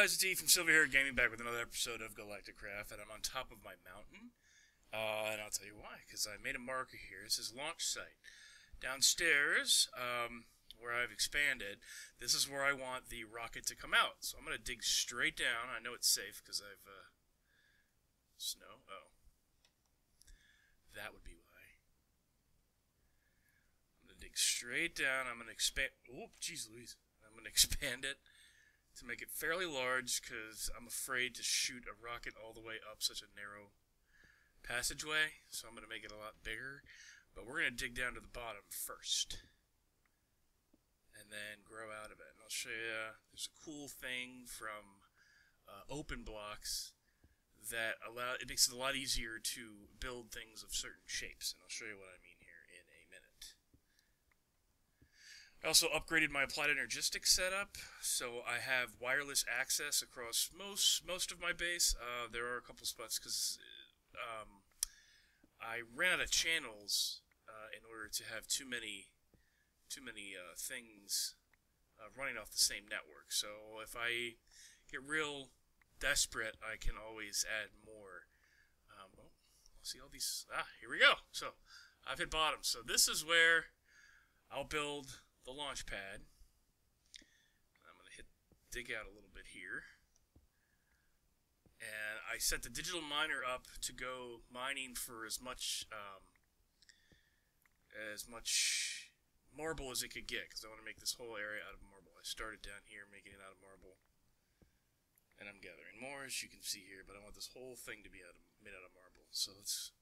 guys, it's E from Silver Hair Gaming back with another episode of Galactic Quest, and I'm on top of my mountain, and I'll tell you why, because I made a marker here. This is launch site. Downstairs, where I've expanded, this is where I want the rocket to come out. So I'm going to dig straight down. I know it's safe, because I've, snow? Oh. That would be why. I'm going to dig straight down. I'm going to expand. Oh, jeez Louise. I'm going to expand it to make it fairly large, because I'm afraid to shoot a rocket all the way up such a narrow passageway. So I'm going to make it a lot bigger. But we're going to dig down to the bottom first, and then grow out of it. And I'll show you, there's a cool thing from open blocks that it makes it a lot easier to build things of certain shapes. And I'll show you what I mean here in a minute. I also upgraded my applied energistics setup, so I have wireless access across most of my base. There are a couple spots because I ran out of channels in order to have too many things running off the same network. So if I get real desperate, I can always add more. Well, I'll see all these. Here we go. So I've hit bottom. So this is where I'll build the launch pad. I'm going to dig out a little bit here. And I set the digital miner up to go mining for as much marble as it could get, because I want to make this whole area out of marble. I started down here making it out of marble, and I'm gathering more, as you can see here, but I want this whole thing to be made out of marble. So let's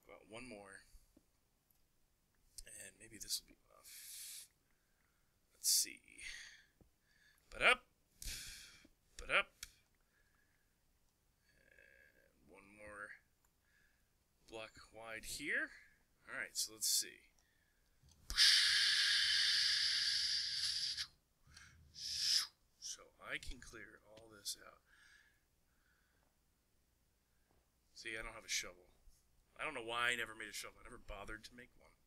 go out one more, and maybe this will be enough. Let's see. But up, and one more block wide here. Alright, so let's see. So I can clear all this out. See, I don't have a shovel. I don't know why I never made a shovel. I never bothered to make one.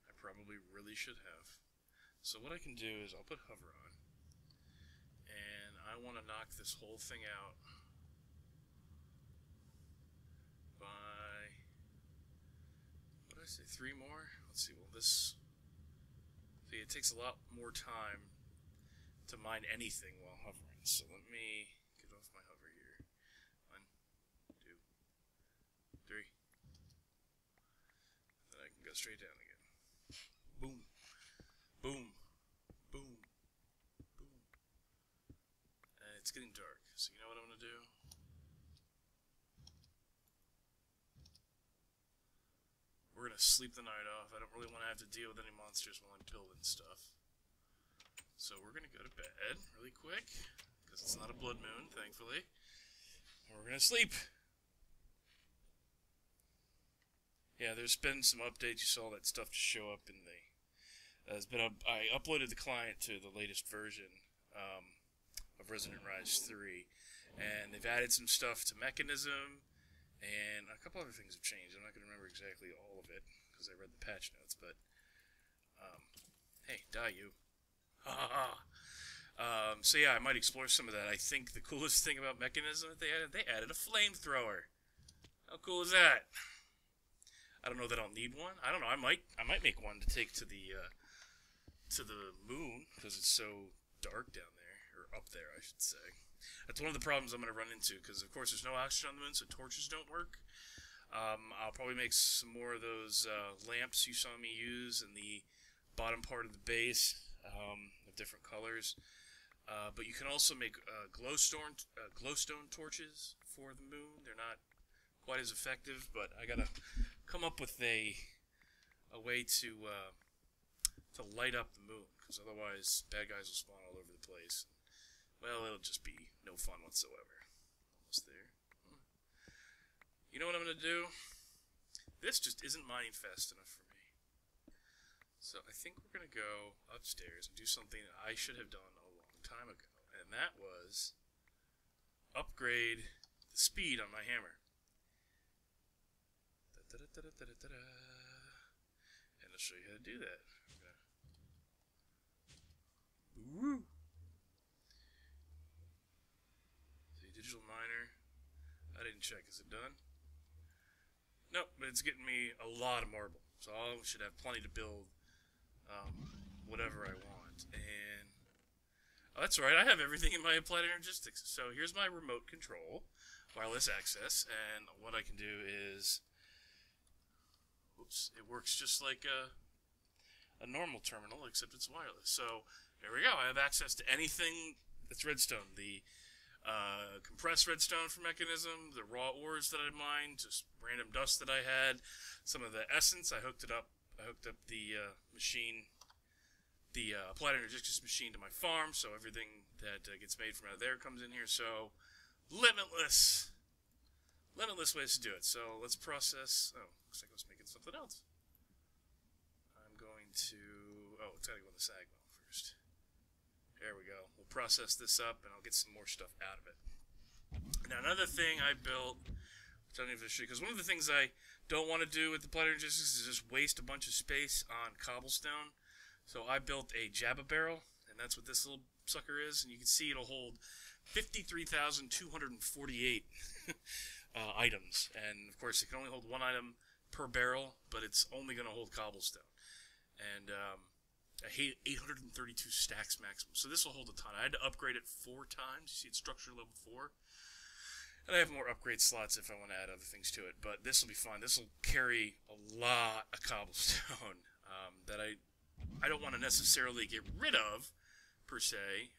I probably really should have. So what I can do is I'll put hover on. And I want to knock this whole thing out by, what did I say, 3 more? Let's see, well this, see, it takes a lot more time to mine anything while hovering. So let me get off my hover here. 1, 2, 3. Then I can go straight down again. Boom. Boom. Boom. Boom. And it's getting dark, so you know what I'm going to do? We're going to sleep the night off. I don't really want to have to deal with any monsters while I'm building stuff. So we're going to go to bed really quick, because it's not a blood moon, thankfully. And we're going to sleep. Yeah, there's been some updates. You saw that stuff just show up in the... I uploaded the client to the latest version of Resonant Rise 3, and they've added some stuff to mechanism, and a couple other things have changed. I'm not going to remember exactly all of it, because I read the patch notes, but, hey, die you. So yeah, I might explore some of that. I think the coolest thing about mechanism that they added a flamethrower. How cool is that? I don't know that I'll need one. I don't know. I might make one to take to the moon, because it's so dark down there, or up there, I should say. That's one of the problems I'm going to run into, because of course there's no oxygen on the moon, so torches don't work. I'll probably make some more of those lamps you saw me use in the bottom part of the base, of different colors. But you can also make glowstone torches for the moon. They're not quite as effective, but I gotta come up with a way to light up the moon, because otherwise bad guys will spawn all over the place. Well, it'll just be no fun whatsoever. Almost there. You know what I'm gonna do? This just isn't mining fast enough for me. So I think we're gonna go upstairs and do something that I should have done a long time ago, and that was upgrade the speed on my hammer. And I'll show you how to do that. Woo! Digital miner. I didn't check. Is it done? Nope, but it's getting me a lot of marble. So I should have plenty to build whatever I want. And oh, that's right, I have everything in my applied energistics. So here's my remote control, wireless access, and what I can do is, oops, it works just like a normal terminal, except it's wireless. So there we go. I have access to anything that's redstone. The compressed redstone for mechanism, the raw ores that I mined, just random dust that I had, some of the essence. I hooked up the machine, the applied energistics machine to my farm, so everything that gets made from out there comes in here. So limitless ways to do it. So let's process. Oh, looks like I was making something else. I'm going to. Oh, it's got to go in the sag mill first. There we go. We'll process this up, and I'll get some more stuff out of it. Now, another thing I built, which I don't even show you, because one of the things I don't want to do with the applied energistics is just waste a bunch of space on cobblestone. So I built a Jabba barrel, and that's what this little sucker is. And you can see it'll hold 53,248 items. And, of course, it can only hold one item per barrel, but it's only going to hold cobblestone. And I hate 832 stacks maximum. So this will hold a ton. I had to upgrade it 4 times. You see it's structure level 4. And I have more upgrade slots if I want to add other things to it. But this will be fine. This will carry a lot of cobblestone that I don't want to necessarily get rid of, per se.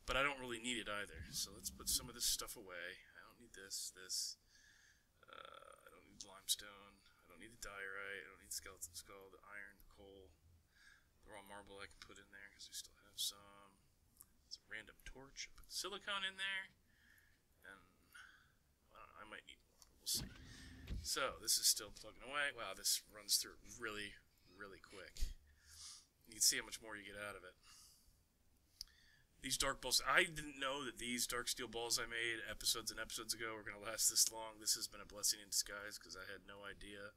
But I don't really need it either. So let's put some of this stuff away. I don't need this. I don't need limestone. I don't need the diorite. I don't need skeleton skull, the iron, the coal. The raw marble I can put in there because we still have some. It's a random torch. I put the silicone in there. And I might need more, but we'll see. So this is still plugging away. Wow, this runs through really, really quick. You can see how much more you get out of it. These dark balls, I didn't know that these dark steel balls I made episodes and episodes ago were going to last this long. This has been a blessing in disguise because I had no idea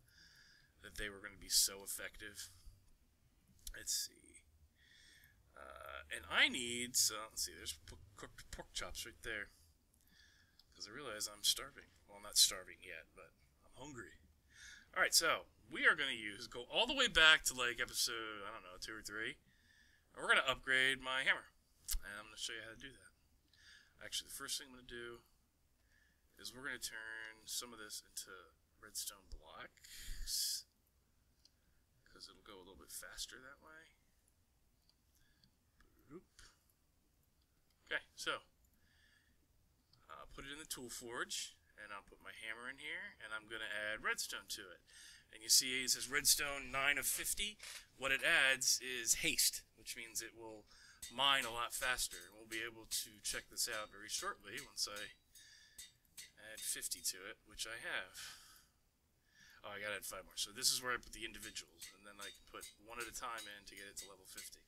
that they were going to be so effective. Let's see. And I need, so let's see, there's cooked pork chops right there. Because I realize I'm starving. Well, I'm not starving yet, but I'm hungry. Alright, so we are going to go all the way back to like episode, I don't know, 2 or 3. And we're going to upgrade my hammer. And I'm going to show you how to do that. Actually, the first thing I'm going to do is we're going to turn some of this into redstone blocks. Because it'll go a little bit faster that way. Boop. Okay, so I'll put it in the tool forge. And I'll put my hammer in here. And I'm going to add redstone to it. And you see it says redstone 9 of 50. What it adds is haste, which means it will mine a lot faster. And we'll be able to check this out very shortly once I add 50 to it, which I have. Oh, I gotta add 5 more. So this is where I put the individuals, and then I can put one at a time in to get it to level 50.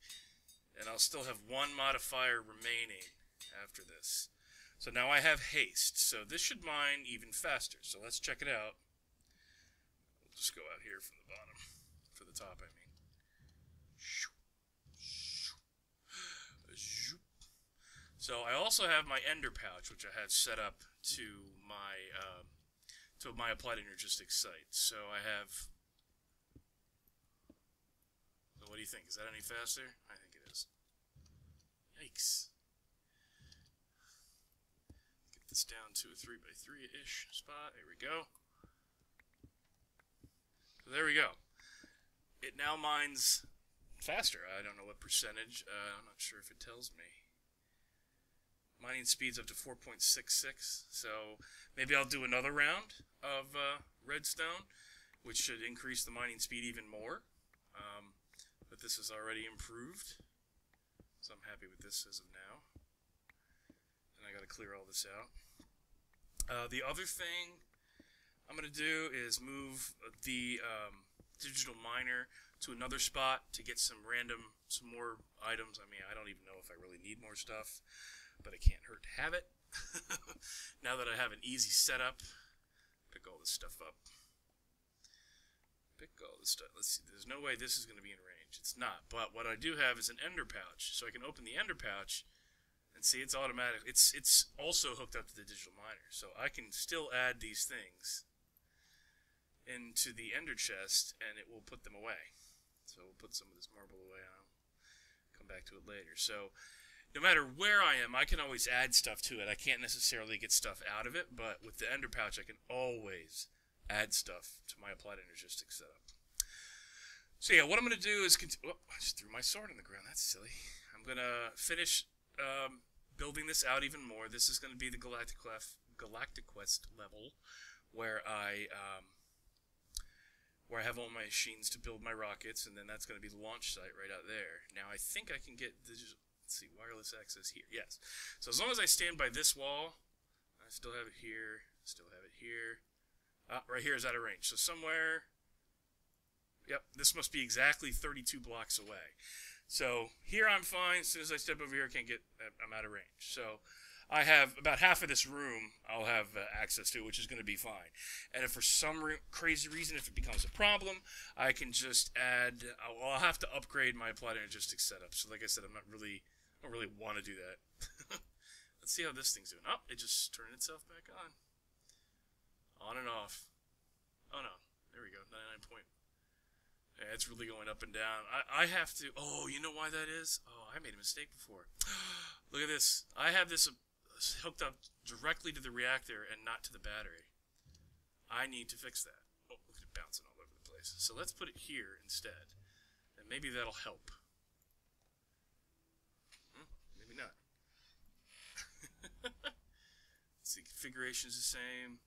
And I'll still have 1 modifier remaining after this. So now I have haste, so this should mine even faster. So let's check it out. We'll just go out here from the bottom, for the top I mean. So I also have my ender pouch, which I had set up to my applied energistics site. So I have. So what do you think? Is that any faster? I think it is. Yikes! Get this down to a 3x3-ish spot. There we go. So there we go. It now mines faster. I don't know what percentage. I'm not sure if it tells me. Mining speed's up to 4.66, so maybe I'll do another round of redstone, which should increase the mining speed even more. But this is already improved, so I'm happy with this as of now. And I gotta clear all this out. The other thing I'm gonna do is move the digital miner to another spot to get some more items. I mean, I don't even know if I really need more stuff, but it can't hurt to have it. Now that I have an easy setup, pick all this stuff up. Pick all this stuff. Let's see, there's no way this is going to be in range. It's not, but what I do have is an ender pouch, so I can open the ender pouch and see, it's automatic. It's also hooked up to the digital miner, so I can still add these things into the ender chest, and it will put them away. So we'll put some of this marble away. I'll come back to it later. So no matter where I am, I can always add stuff to it. I can't necessarily get stuff out of it, but with the ender pouch, I can always add stuff to my applied energistic setup. So yeah, what I'm going to do is oh, I just threw my sword on the ground. That's silly. I'm going to finish building this out even more. This is going to be the Galactic Quest level, where I have all my machines to build my rockets, and then that's going to be the launch site right out there. Now I think I can get digital. Let's see, wireless access here. Yes. So as long as I stand by this wall, I still have it here. Still have it here. Right here is out of range. So somewhere. Yep, this must be exactly 32 blocks away. So here I'm fine. As soon as I step over here, I'm out of range. So I have about half of this room I'll have access to, which is going to be fine. And if for some crazy reason, if it becomes a problem, I can just add, I'll have to upgrade my applied energistic setup. So like I said, I don't really want to do that. Let's see how this thing's doing. Oh, it just turned itself back on. On and off. Oh no, there we go, 99 point. Yeah, it's really going up and down. I have to, oh, you know why that is? Oh, I made a mistake before. Look at this. I have this hooked up directly to the reactor and not to the battery. I need to fix that. Oh, look at it bouncing all over the place. So let's put it here instead. And maybe that'll help. Maybe not. Let's see, configuration's the same.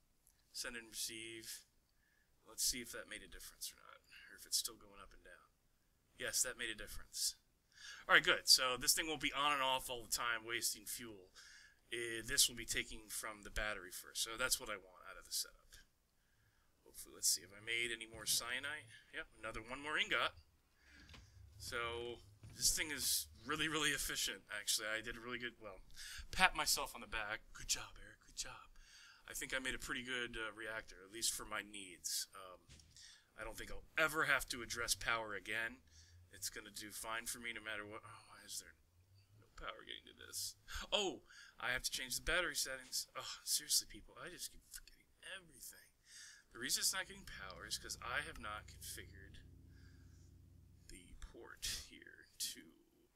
Send and receive. Let's see if that made a difference or not. Or if it's still going up and down. Yes, that made a difference. Alright, good. So this thing won't be on and off all the time, wasting fuel. This will be taking from the battery first. So that's what I want out of the setup. Hopefully, let's see. Have I made any more cyanite? Yep, one more ingot. So this thing is really, really efficient, actually. I did a really good, well, pat myself on the back. Good job, Eric. Good job. I think I made a pretty good reactor, at least for my needs. I don't think I'll ever have to address power again. It's going to do fine for me no matter what. Oh, why is there no power getting to this? Oh, I have to change the battery settings. Oh, seriously, people, I just keep forgetting everything. The reason it's not getting power is because I have not configured the port here to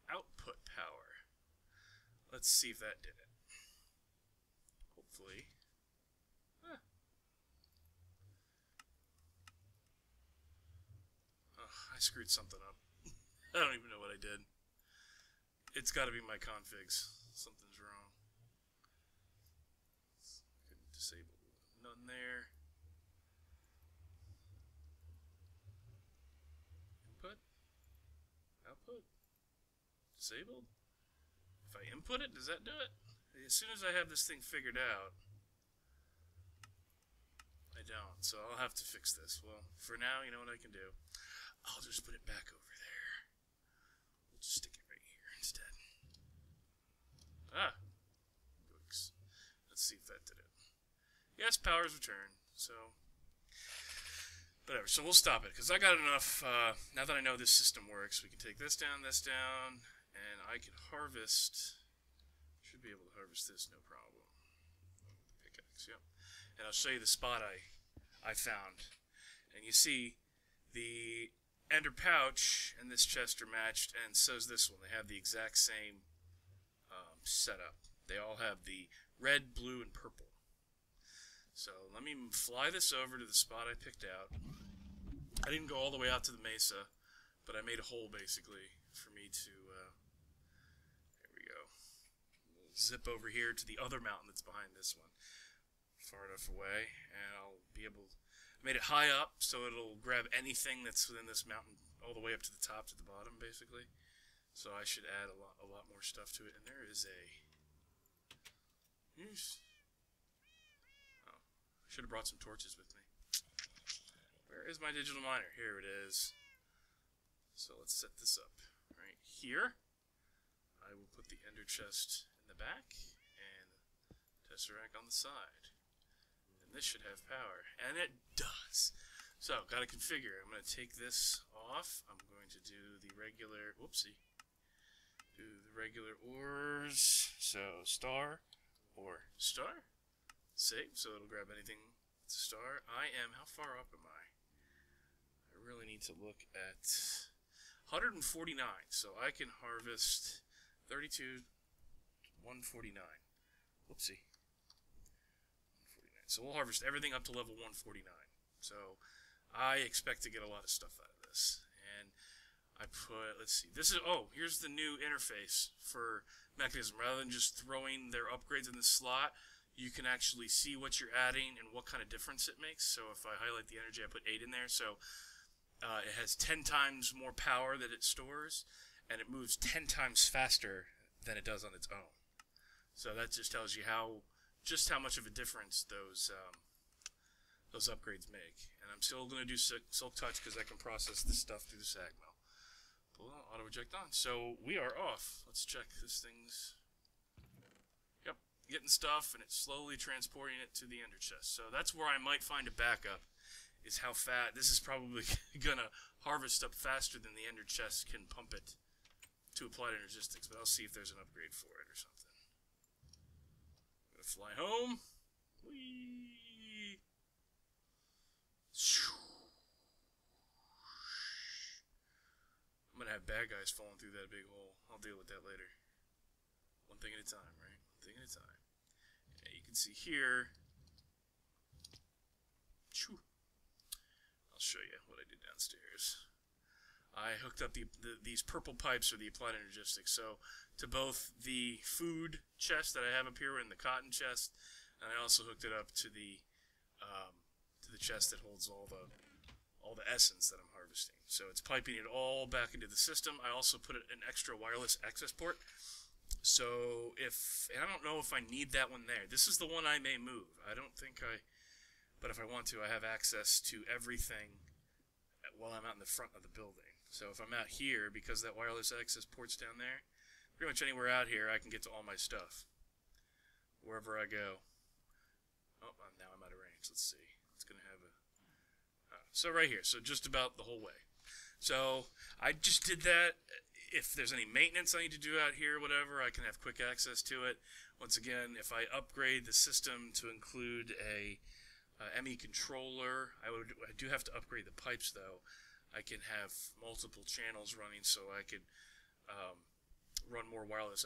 output power. Let's see if that did it. Hopefully. I screwed something up. I don't even know what I did. It's got to be my configs. Something's wrong. Couldn't disable none there. Input. Output. Disabled. If I input it, does that do it? As soon as I have this thing figured out, I don't. So I'll have to fix this. Well, for now, you know what I can do? I'll just put it back over there. We'll just stick it right here instead. Ah. Books. Let's see if that did it. Yes, power's returned. So, whatever. So we'll stop it, because I got enough, now that I know this system works, we can take this down, and I can harvest, should be able to harvest this, no problem. Pickaxe, yep. And I'll show you the spot I found. And you see, the ender pouch and this chest are matched, and so's this one. They have the exact same setup. They all have the red, blue, and purple. So let me fly this over to the spot I picked out. I didn't go all the way out to the mesa, but I made a hole basically for me to, there we go. We'll zip over here to the other mountain that's behind this one. Far enough away, and I'll be able to, I made it high up so it'll grab anything that's within this mountain all the way up to the top to the bottom basically. So I should add a lot more stuff to it, and there is a, oh, I should have brought some torches with me. Where is my digital miner? Here it is. So let's set this up right here. I will put the ender chest in the back and the tesseract on the side. And this should have power. And it does. So, gotta configure. I'm going to take this off. I'm going to do the regular, whoopsie. Do the regular ores. So star or star. Save, so it'll grab anything that's a star. How far up am I? I really need to look at 149. So I can harvest 32, 149. Whoopsie. 149. So we'll harvest everything up to level 149. So I expect to get a lot of stuff out of this. And I put, let's see, this is, here's the new interface for Mechanism. Rather than just throwing their upgrades in the slot, you can actually see what you're adding and what kind of difference it makes. So if I highlight the energy, I put 8 in there. So it has 10 times more power that it stores, and it moves 10 times faster than it does on its own. So that just tells you how much of a difference those upgrades make. And I'm still going to do Silk Touch because I can process this stuff through the sag mill. Pull out, auto eject on. So we are off. Let's check this thing's. Yep, getting stuff, and it's slowly transporting it to the ender chest. So that's where I might find a backup, is how fast. This is probably going to harvest up faster than the ender chest can pump it to applied energistics, but I'll see if there's an upgrade for it or something. I'm going to fly home. Whee! I'm going to have bad guys falling through that big hole. I'll deal with that later. One thing at a time, right? One thing at a time. Yeah, you can see here. I'll show you what I did downstairs. I hooked up these purple pipes, or the applied energistics, so to both the food chest that I have up here in the cotton chest, and I also hooked it up to the chest that holds all the essence that I'm harvesting. So it's piping it all back into the system. I also put an extra wireless access port. So and I don't know if I need that one there. This is the one I may move. I don't think but if I want to, I have access to everything while I'm out in the front of the building. So if I'm out here, because that wireless access port's down there, pretty much anywhere out here I can get to all my stuff. Wherever I go. Oh, now I'm out of range. Let's see. It's going to have a... so right here. So just about the whole way. So I just did that. If there's any maintenance I need to do out here, whatever, I can have quick access to it. Once again, if I upgrade the system to include a ME controller, I do have to upgrade the pipes though. I can have multiple channels running, so I could run more wireless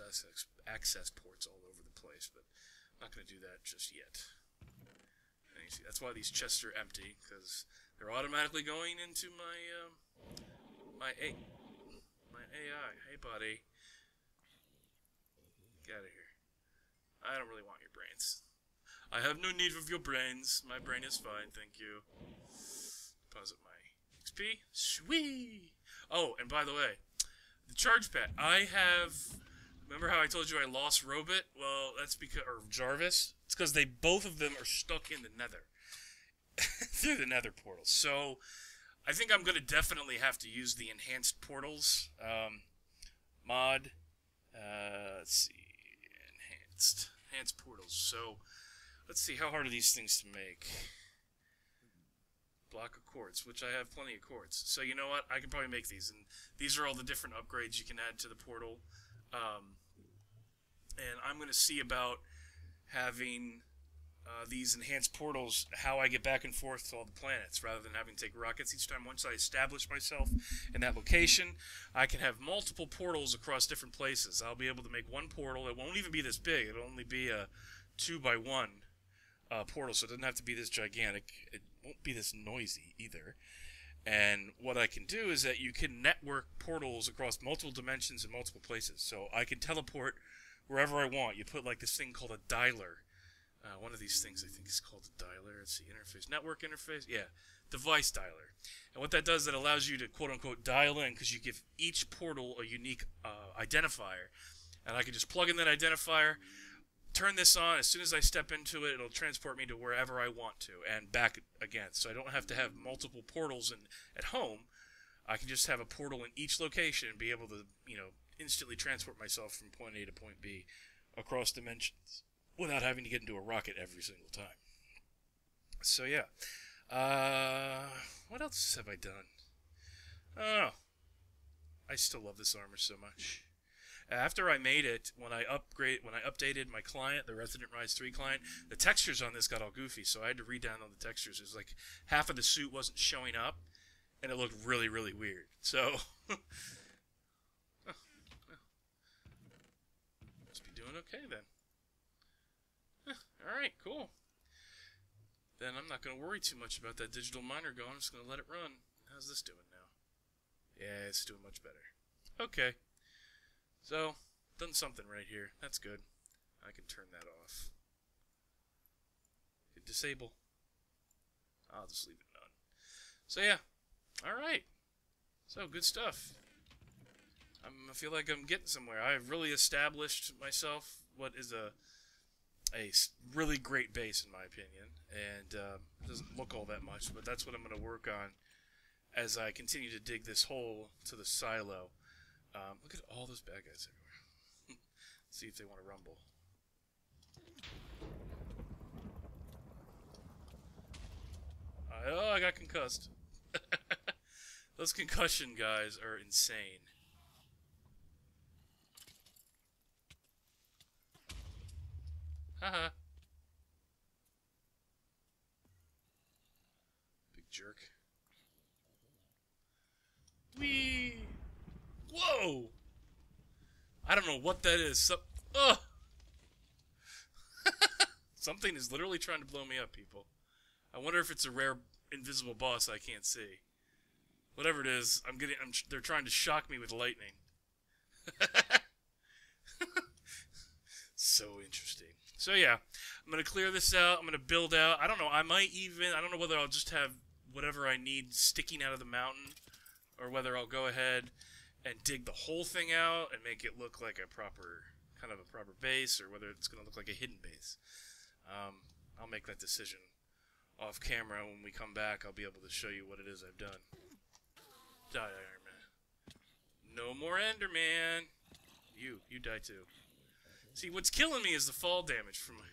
access ports all over the place, but I'm not going to do that just yet. And you see, that's why these chests are empty, because they're automatically going into my my AI. Hey, buddy. Get out of here. I don't really want your brains. I have no need of your brains. My brain is fine, thank you. Deposit my XP. Sweet! Oh, and by the way, the charge pad. Remember how I told you I lost Robit? Well, that's because, or Jarvis. It's because both of them are stuck in the nether. Through the nether portals. So, I think I'm going to definitely have to use the enhanced portals. Let's see. Enhanced portals. So, let's see, how hard are these things to make? Block of quartz, which I have plenty of quartz. So you know what? I can probably make these. And these are all the different upgrades you can add to the portal. And I'm going to see about having these enhanced portals, how I get back and forth to all the planets, rather than having to take rockets each time. Once I establish myself in that location, I can have multiple portals across different places. I'll be able to make one portal. It won't even be this big. It'll only be a 2x1 portal, so it doesn't have to be this gigantic. It won't be this noisy either. And what I can do is that you can network portals across multiple dimensions and multiple places. So I can teleport wherever I want. You put like this thing called a dialer. One of these things I think is called a dialer. Let's see, interface, network interface. Yeah, device dialer. And what that does, that allows you to quote-unquote dial in, because you give each portal a unique identifier. And I can just plug in that identifier, turn this on. As soon as I step into it, it'll transport me to wherever I want to and back again. So I don't have to have multiple portals at home. I can just have a portal in each location and be able to, instantly transport myself from point A to point B across dimensions without having to get into a rocket every single time. So yeah. What else have I done? Oh, I still love this armor so much. After I made it, when I updated my client, the Resonant Rise 3 client, the textures on this got all goofy, so I had to re-download the textures. It was like half of the suit wasn't showing up, and it looked really, really weird. So, must be doing okay then. Alright, cool. Then I'm not going to worry too much about that digital miner going. I'm just going to let it run. How's this doing now? Yeah, it's doing much better. Okay. So, done something right here. That's good. I can turn that off. Hit disable. I'll just leave it on. So yeah. Alright. So, good stuff. I feel like I'm getting somewhere. I've really established myself what is a really great base, in my opinion. And it doesn't look all that much, but that's what I'm going to work on as I continue to dig this hole to the silo. Look at all those bad guys everywhere. See if they want to rumble. Oh, I got concussed. Those concussion guys are insane. Haha. Big jerk. Whee! Whoa! I don't know what that is. Something is literally trying to blow me up, people. I wonder if it's a rare invisible boss I can't see. Whatever it is, they're trying to shock me with lightning. So interesting. So yeah, I'm going to clear this out. I'm going to build out. I don't know, I don't know whether I'll just have whatever I need sticking out of the mountain, or whether I'll go ahead and dig the whole thing out and make it look like a proper base, or whether it's going to look like a hidden base. I'll make that decision off camera. When we come back, I'll be able to show you what it is I've done. Die, Iron Man. No more Enderman. You die too. See, what's killing me is the fall damage from my...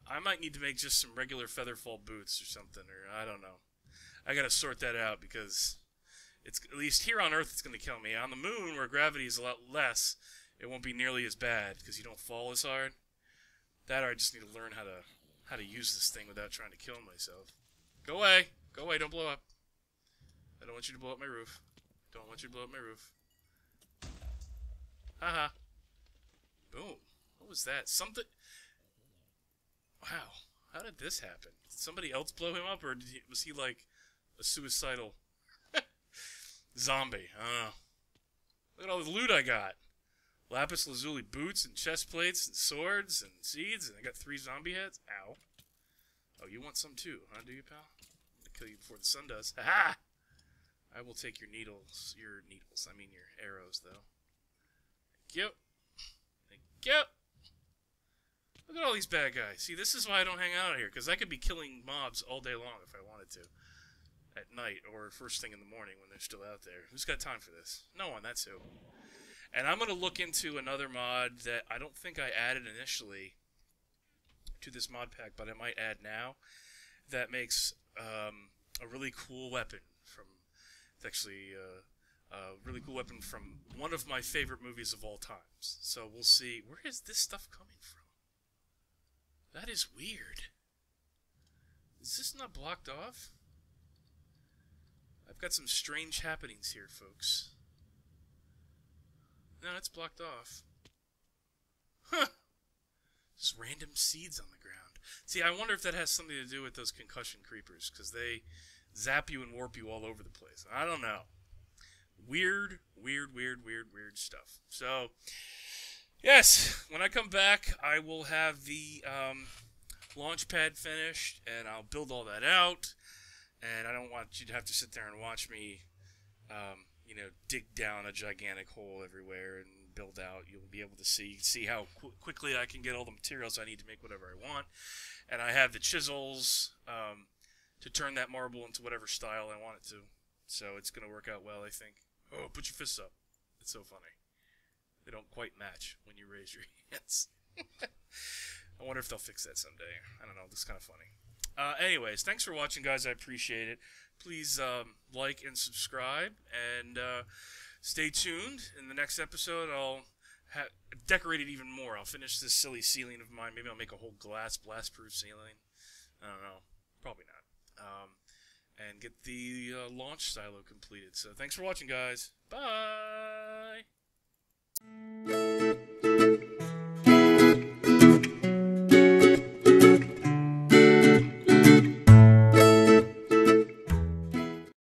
I might need to make just some regular featherfall boots or something, or I don't know. I gotta sort that out, because it's, at least here on Earth, it's gonna kill me. On the moon, where gravity is a lot less, it won't be nearly as bad, because you don't fall as hard. That, or I just need to learn how to use this thing without trying to kill myself. Go away! Go away, don't blow up. I don't want you to blow up my roof. Don't want you to blow up my roof. Haha. Boom. What was that? Something... Wow. How did this happen? Did somebody else blow him up, or was he like a suicidal zombie? I don't know. Look at all the loot I got. Lapis lazuli boots and chest plates and swords and seeds, and I got 3 zombie heads. Ow. Oh, you want some too, huh, do you, pal? I'm gonna kill you before the sun does. Ha-ha! I will take your needles. Your arrows, though. Thank you. Thank you. Look at all these bad guys. See, this is why I don't hang out here, because I could be killing mobs all day long if I wanted to. At night, or first thing in the morning when they're still out there. Who's got time for this? No one, that's who. And I'm going to look into another mod that I don't think I added initially to this mod pack, but I might add now, that makes a really cool weapon from... It's actually a really cool weapon from one of my favorite movies of all times. So we'll see. Where is this stuff coming from? That is weird. Is this not blocked off? I've got some strange happenings here, folks. No, it's blocked off. Huh. Just random seeds on the ground. See, I wonder if that has something to do with those concussion creepers, because they zap you and warp you all over the place. I don't know. Weird stuff. So, yes, when I come back, I will have the launch pad finished, and I'll build all that out. And I don't want you to have to sit there and watch me, dig down a gigantic hole everywhere and build out. You'll be able to see how quickly I can get all the materials I need to make whatever I want. And I have the chisels to turn that marble into whatever style I want it to. So it's going to work out well, I think. Oh, put your fists up. It's so funny. They don't quite match when you raise your hands. I wonder if they'll fix that someday. I don't know. This is kind of funny. Anyways, thanks for watching, guys. I appreciate it. Please like and subscribe. And stay tuned. In the next episode, I'll decorate it even more. I'll finish this silly ceiling of mine. Maybe I'll make a whole glass blast-proof ceiling. I don't know. Probably not. And get the launch silo completed. So thanks for watching, guys. Bye!